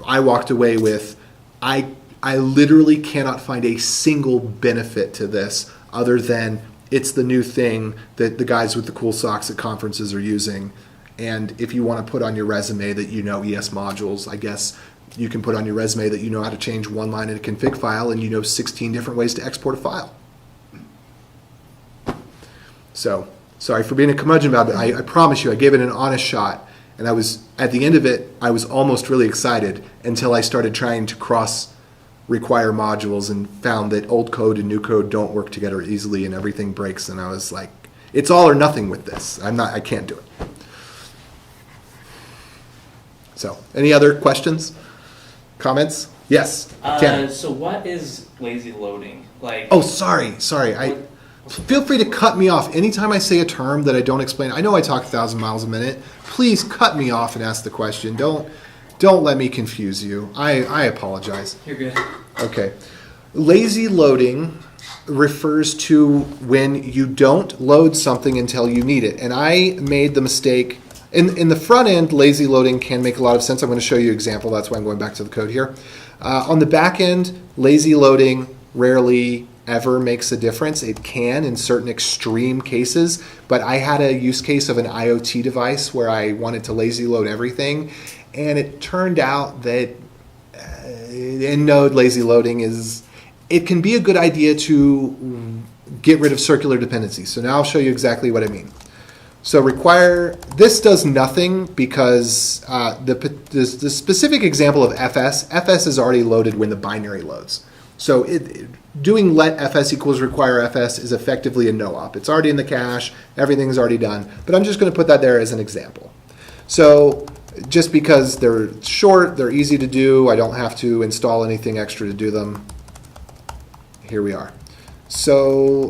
I walked away with, I literally cannot find a single benefit to this other than it's the new thing that the guys with the cool socks at conferences are using. And if you want to put on your resume that you know ES modules, I guess you can put on your resume that you know how to change one line in a config file and you know 16 different ways to export a file. So, sorry for being a curmudgeon about it. I promise you, I gave it an honest shot. And I was, at the end of it, I was almost really excited until I started trying to cross require modules and found that old code and new code don't work together easily and everything breaks. And I was like, it's all or nothing with this. I can't do it. So, any other questions? Comments? Yes, Ken. So what is lazy loading? Like, Oh, sorry. Feel free to cut me off anytime I say a term that I don't explain. I know I talk 1,000 miles a minute. Please cut me off and ask the question. Don't let me confuse you. I apologize. you're good. Okay. Lazy loading refers to when you don't load something until you need it. And I made the mistake. In the front end, lazy loading can make a lot of sense. I'm going to show you an example. That's why I'm going back to the code here. On the back end, lazy loading rarely ever makes a difference. It can in certain extreme cases, but I had a use case of an IoT device where I wanted to lazy load everything, and it turned out that in Node, lazy loading it can be a good idea to get rid of circular dependencies. So now I'll show you exactly what I mean. So this does nothing because the specific example of FS is already loaded when the binary loads. So doing let fs equals require fs is effectively a no-op. It's already in the cache, everything's already done, but I'm just going to put that there as an example. So just because they're short, they're easy to do, I don't have to install anything extra to do them. Here we are. So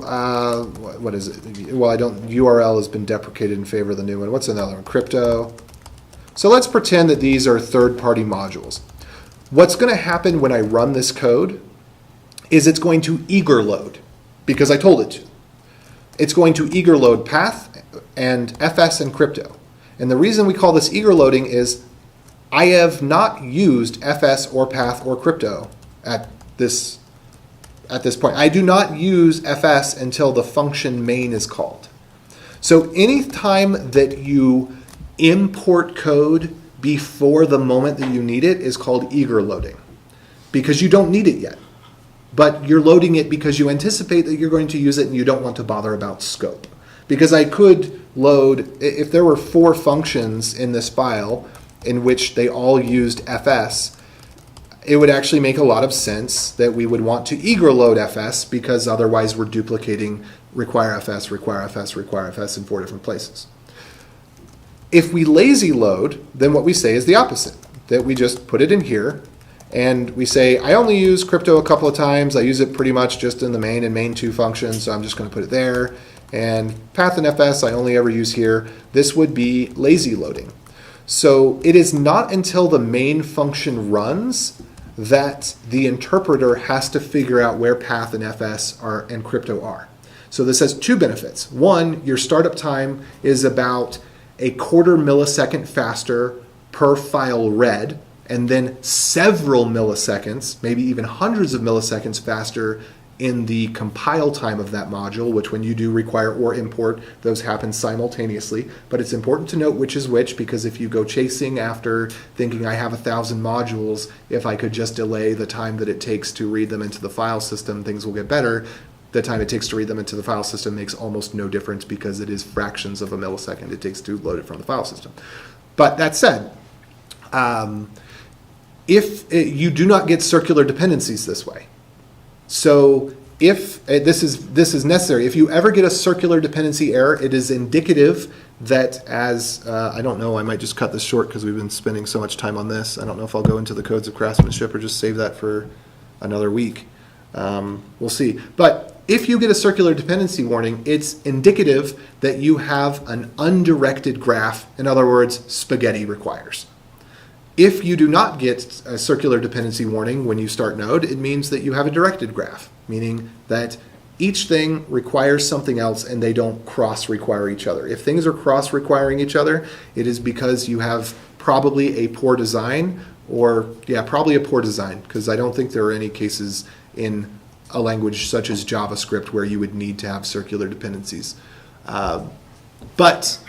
what is it? Well, URL has been deprecated in favor of the new one. What's another one? Crypto. So let's pretend that these are third-party modules. What's going to happen when I run this code is it's going to eager load, because I told it to. It's going to eager load path and fs and crypto. And the reason we call this eager loading is I have not used fs or path or crypto at this point. I do not use fs until the function main is called. So any time that you import code before the moment that you need it is called eager loading, because you don't need it yet. But you're loading it because you anticipate that you're going to use it and you don't want to bother about scope. Because I could load, if there were 4 functions in this file in which they all used fs, it would actually make a lot of sense that we would want to eager load fs, because otherwise we're duplicating require fs, require fs, require fs in 4 different places. If we lazy load, then what we say is the opposite, that we just put it in here. And we say, I only use crypto a couple of times. I use it pretty much just in the main and main2 functions, so I'm just going to put it there. And path and fs I only ever use here. This would be lazy loading. So it is not until the main function runs that the interpreter has to figure out where path and fs and crypto are. So this has 2 benefits. One, your startup time is about a 1/4 millisecond faster per file read, and then several milliseconds, maybe even hundreds of milliseconds faster in the compile time of that module, which when you do require or import, those happen simultaneously. But it's important to note which is which, because if you go chasing after thinking I have 1,000 modules, if I could just delay the time that it takes to read them into the file system, things will get better. The time it takes to read them into the file system makes almost no difference, because it is fractions of a millisecond it takes to load it from the file system. But that said, if you do not get circular dependencies this way. So if this is necessary, if you ever get a circular dependency error, it is indicative that I don't know, I might just cut this short because we've been spending so much time on this. I don't know if I'll go into the codes of craftsmanship or just save that for another week. We'll see. But if you get a circular dependency warning, it's indicative that you have an undirected graph. In other words, spaghetti requires. If you do not get a circular dependency warning when you start Node, it means that you have a directed graph, meaning that each thing requires something else and they don't cross-require each other. If things are cross-requiring each other, it is because you have probably a poor design, probably a poor design, because I don't think there are any cases in a language such as JavaScript where you would need to have circular dependencies. But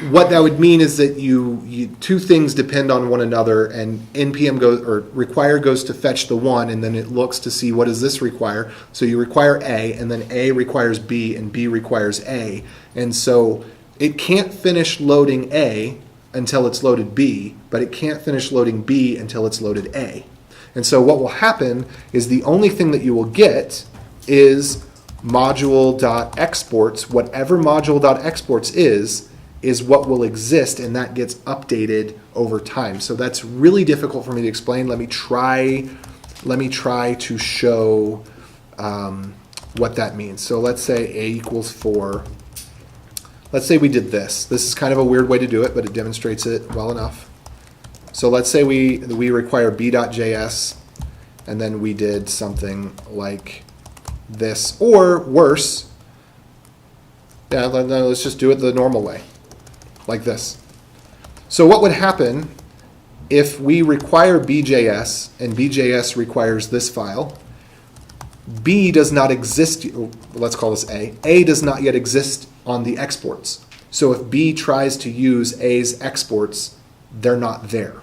what that would mean is that you 2 things depend on one another, and npm require goes to fetch the one, and then it looks to see what does this require. So you require A, and then A requires B, and B requires A. And so it can't finish loading A until it's loaded B, but it can't finish loading B until it's loaded A. And so what will happen is the only thing that you will get is module.exports. Whatever module.exports is what will exist, and that gets updated over time. So that's really difficult for me to explain. Let me try to show what that means. So let's say a equals 4. Let's say we did this. This is kind of a weird way to do it, but it demonstrates it well enough. So let's say we require b.js, and then we did something like this, or worse. Yeah, let's just do it the normal way, like this. So what would happen if we require b.js, and b.js requires this file? B does not exist, let's call this A. A does not yet exist on the exports. So if B tries to use A's exports, they're not there.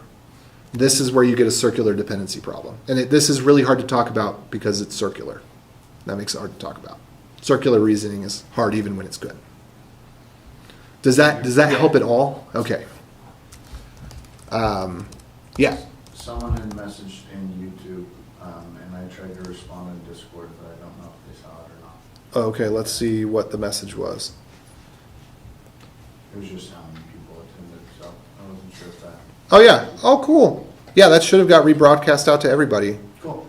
This is where you get a circular dependency problem. And this is really hard to talk about because it's circular. That makes it hard to talk about. Circular reasoning is hard even when it's good. Does that help at all? Okay. Yeah. Someone had messaged in YouTube, and I tried to respond in Discord, but I don't know if they saw it or not. Okay, let's see what the message was. It was just how many people attended, so I wasn't sure if that. Oh yeah. Oh cool. Yeah, that should have got rebroadcast out to everybody. Cool.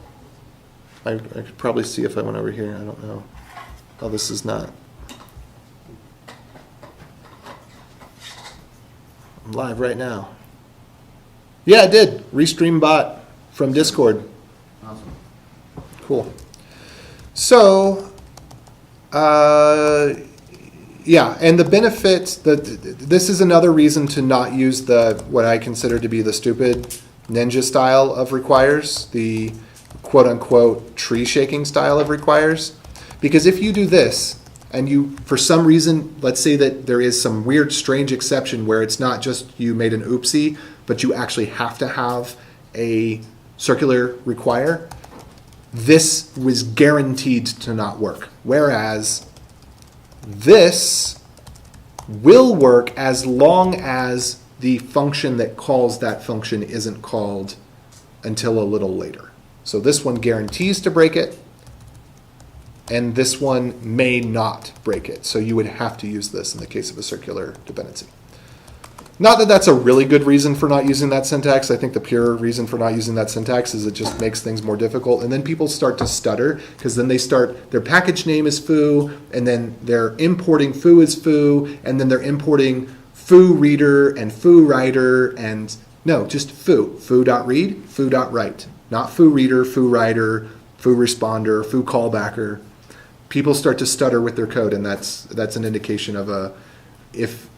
I could probably see if I went over here. I don't know. Oh, this is not. I'm live right now. Yeah, it did. Restream bot from Discord. Awesome. Cool. So, yeah, and the benefit this is another reason to not use what I consider to be the stupid ninja style of requires, the quote unquote tree shaking style of requires. Because if you do this and you, for some reason, let's say that there is some weird, strange exception where it's not just you made an oopsie, but you actually have to have a circular require, this was guaranteed to not work. Whereas this will work as long as the function that calls that function isn't called until a little later. So this one guarantees to break it, and this one may not break it. So you would have to use this in the case of a circular dependency. Not that that's a really good reason for not using that syntax. I think the pure reason for not using that syntax is it just makes things more difficult. And then people start to stutter because then they start, their package name is foo, and then they're importing foo as foo, and then they're importing foo reader and foo writer, and no, just foo. Foo.read, foo.write. Not foo reader, foo writer, foo responder, foo callbacker. People start to stutter with their code, and that's an indication of if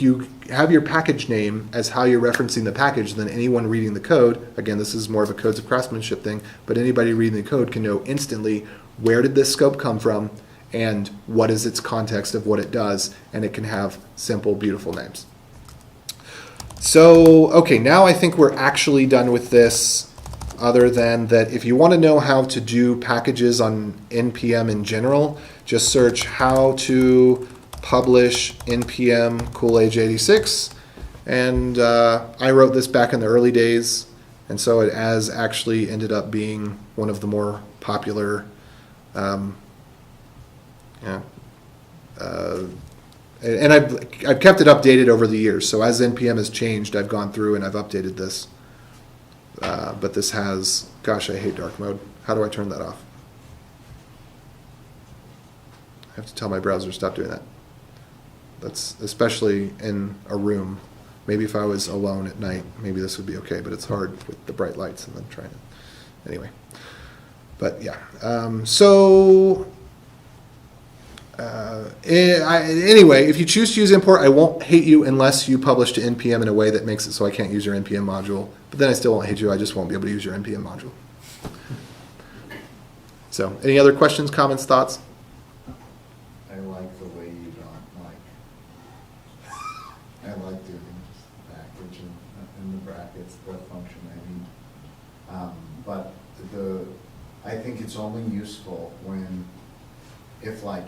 you have your package name as how you're referencing the package, then anyone reading the code, again, this is more of a codes of craftsmanship thing, but anybody reading the code can know instantly where did this scope come from and what is its context of what it does, and it can have simple, beautiful names. So, okay, now I think we're actually done with this, other than that if you want to know how to do packages on NPM in general, just search how to publish npm coolage 86, and I wrote this back in the early days, and so it has actually ended up being one of the more popular and I've kept it updated over the years, so as npm has changed, I've gone through and I've updated this, but this has, gosh, I hate dark mode. How do I turn that off? I have to tell my browser to stop doing that. That's especially in a room. Maybe if I was alone at night, maybe this would be okay, but it's hard with the bright lights and then trying to, anyway. But yeah, anyway, if you choose to use import, I won't hate you unless you publish to npm in a way that makes it so I can't use your npm module. But then I still won't hate you, I just won't be able to use your npm module. So, any other questions, comments, thoughts? I like the way you don't like. I like doing just the package and the brackets, the function. But I think it's only useful if like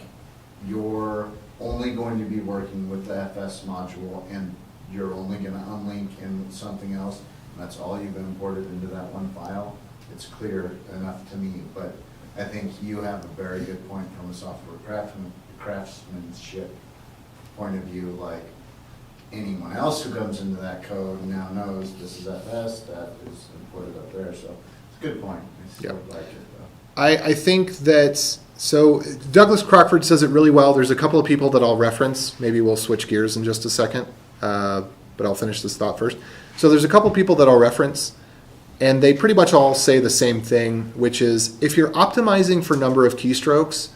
you're only going to be working with the FS module and you're only going to unlink in something else. that's all you've imported into that one file, it's clear enough to me. But I think you have a very good point from a software craftsmanship point of view, like anyone else who comes into that code now knows this is FS, that is imported up there, so it's a good point. I still like it though. I think that, so Douglas Crockford says it really well. There's a couple of people that I'll reference. Maybe we'll switch gears in just a second, but I'll finish this thought first. So there's a couple of people that I'll reference, and they pretty much all say the same thing, which is if you're optimizing for number of keystrokes,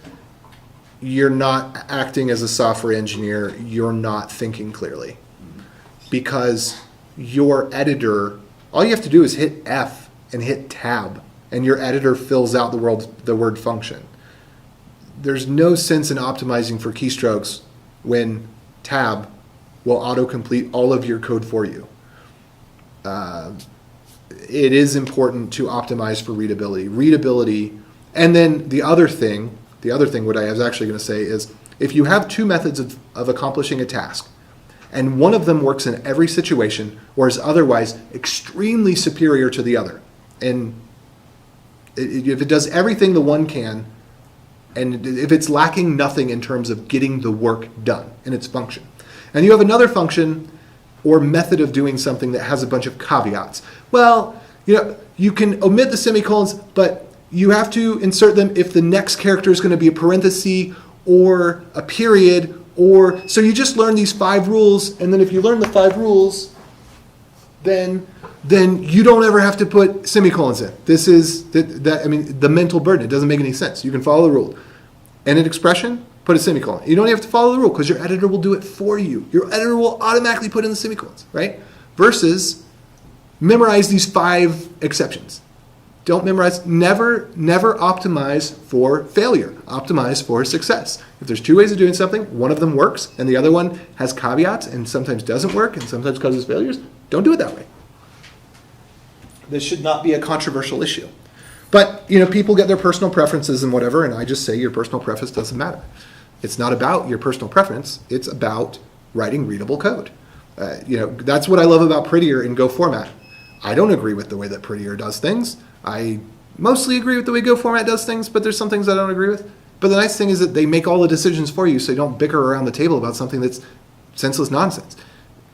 you're not acting as a software engineer, you're not thinking clearly. Because your editor, all you have to do is hit F and hit tab, and your editor fills out the word function. There's no sense in optimizing for keystrokes when tab will autocomplete all of your code for you. It is important to optimize for readability. Readability, and then the other thing what I was actually going to say is, if you have two methods of accomplishing a task, and one of them works in every situation, or is otherwise extremely superior to the other, and if it does everything the one can, and if it's lacking nothing in terms of getting the work done in its function, and you have another function or method of doing something that has a bunch of caveats, well, you can omit the semicolons, but you have to insert them if the next character is going to be a parenthesis or a period, or so you just learn these 5 rules, and then if you learn the 5 rules, then you don't ever have to put semicolons in. This is the mental burden. It doesn't make any sense. You can follow the rule. And an expression, put a semicolon. You don't have to follow the rule because your editor will do it for you. Your editor will automatically put in the semicolons, right? Versus memorize these 5 exceptions. Don't memorize. Never optimize for failure. Optimize for success. If there's 2 ways of doing something, one of them works and the other one has caveats and sometimes doesn't work and sometimes causes failures, don't do it that way. This should not be a controversial issue. But, people get their personal preferences and whatever, and I just say your personal preference doesn't matter. It's not about your personal preference. It's about writing readable code. That's what I love about Prettier in Go format. I don't agree with the way that Prettier does things. I mostly agree with the way Go format does things, but there's some things I don't agree with. But the nice thing is that they make all the decisions for you so you don't bicker around the table about something that's senseless nonsense.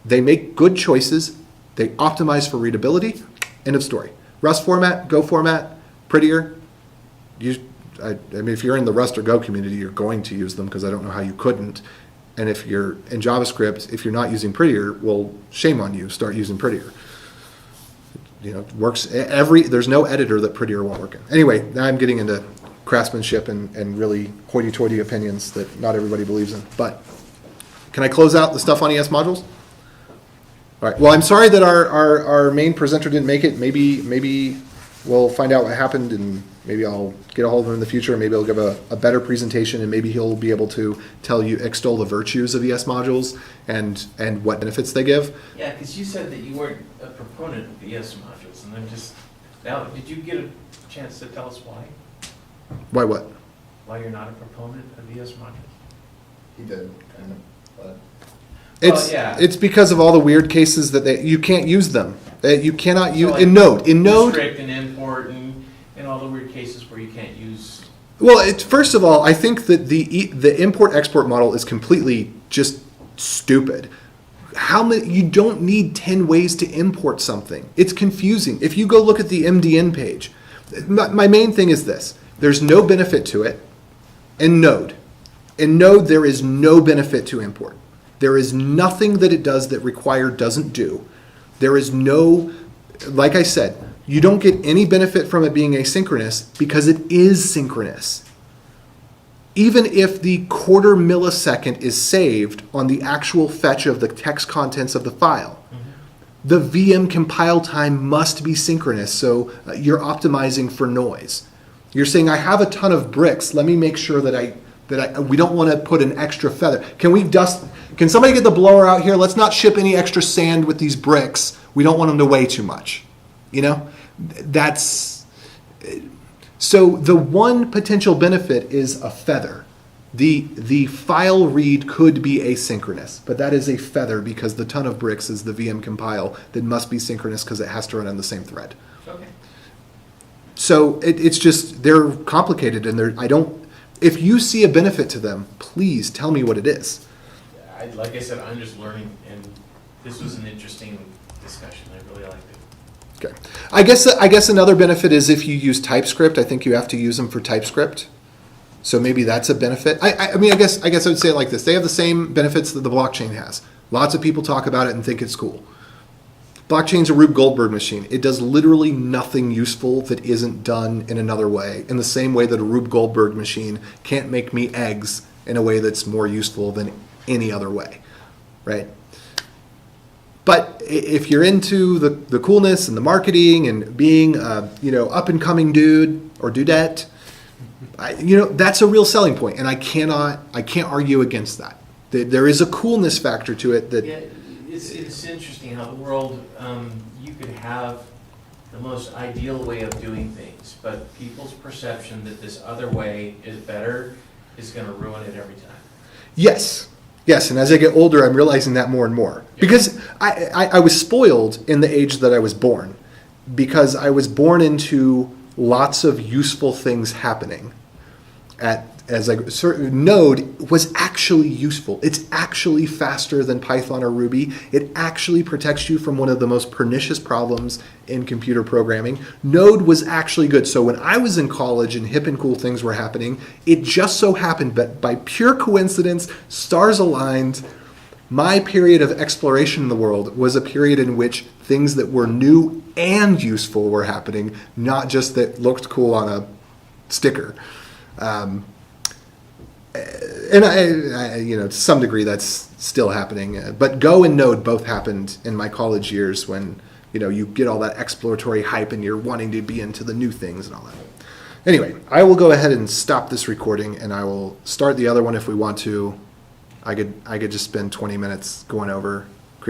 They make good choices. They optimize for readability. End of story. Rust format, Go format, Prettier. If you're in the Rust or Go community, you're going to use them because I don't know how you couldn't. And if you're in JavaScript, if you're not using Prettier, well, shame on you. Start using Prettier. Works there's no editor that Prettier won't work in. Anyway, now I'm getting into craftsmanship and really hoity-toity opinions that not everybody believes in. But can I close out the stuff on ES modules? All right. Well, I'm sorry that our main presenter didn't make it. Maybe we'll find out what happened, and maybe I'll get a hold of him in the future. Maybe he'll give a better presentation, and maybe he'll be able to extol the virtues of ES modules and what benefits they give. Yeah, because you said that you weren't a proponent of ES modules, and now, did you get a chance to tell us why? Why what? Why you're not a proponent of ES modules? He did, kind of, but... It's because of all the weird cases that you can't use them. You cannot use like in Node. Restrict and import and all the weird cases where you can't use. Well, first of all, I think that the import-export model is completely just stupid. You don't need 10 ways to import something. It's confusing. If you go look at the MDN page, my main thing is this. There's no benefit to it in Node. In Node, there is no benefit to import. There is nothing that it does that required doesn't do. There is no, like I said, you don't get any benefit from it being asynchronous because it is synchronous. Even if the quarter millisecond is saved on the actual fetch of the text contents of the file, the VM compile time must be synchronous, so you're optimizing for noise. You're saying, I have a ton of bricks, let me make sure that we don't want to put an extra feather. Can somebody get the blower out here? Let's not ship any extra sand with these bricks. We don't want them to weigh too much. So the one potential benefit is a feather. The file read could be asynchronous, but that is a feather because the ton of bricks is the VM compile that must be synchronous because it has to run on the same thread. Okay. So it's just, they're complicated and if you see a benefit to them, please tell me what it is. Like I said, I'm just learning, and this was an interesting discussion. I really liked it. Okay. I guess another benefit is if you use TypeScript, I think you have to use them for TypeScript. So maybe that's a benefit. I mean, I guess I would say it like this. They have the same benefits that the blockchain has. Lots of people talk about it and think it's cool. Blockchain's a Rube Goldberg machine. It does literally nothing useful that isn't done in another way, in the same way that a Rube Goldberg machine can't make me eggs in a way that's more useful than any other way, right? But if you're into the coolness and the marketing and being a up and coming dude or dudette, that's a real selling point, and I can't argue against that. There is a coolness factor to it that. Yeah, it's interesting how the world, you could have the most ideal way of doing things, but people's perception that this other way is better is going to ruin it every time. Yes, and as I get older, I'm realizing that more and more. Because I was spoiled in the age that I was born, because I was born into lots of useful things happening. Node was actually useful. It's actually faster than Python or Ruby. It actually protects you from one of the most pernicious problems in computer programming. Node was actually good. So when I was in college and hip and cool things were happening, it just so happened that by pure coincidence, stars aligned, my period of exploration in the world was a period in which things that were new and useful were happening, not just that looked cool on a sticker. And to some degree that's still happening. But Go and Node both happened in my college years when, you get all that exploratory hype and you're wanting to be into the new things and all that. Anyway, I will go ahead and stop this recording and I will start the other one if we want to. I could just spend 20 minutes going over